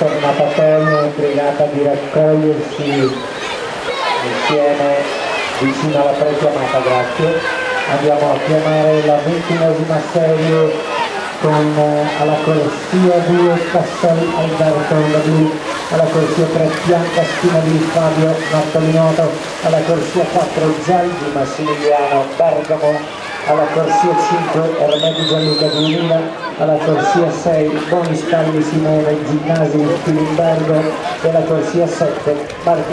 natatoio, pregata di raccogliersi insieme vicino alla prechiamata, grazie. Andiamo a chiamare la 21ª serie con alla corsia 2 Castel Alberto Ladù, alla corsia 3 Bianca Spina di Fabio Nattalinotto, alla corsia 4 Zaldi Massimiliano Bergamo, alla corsia 5 Ermetti Gianluca Giulina, alla corsia 6 Bonistalli Simone Ginnasi Spilimbergo e alla corsia 7 Marco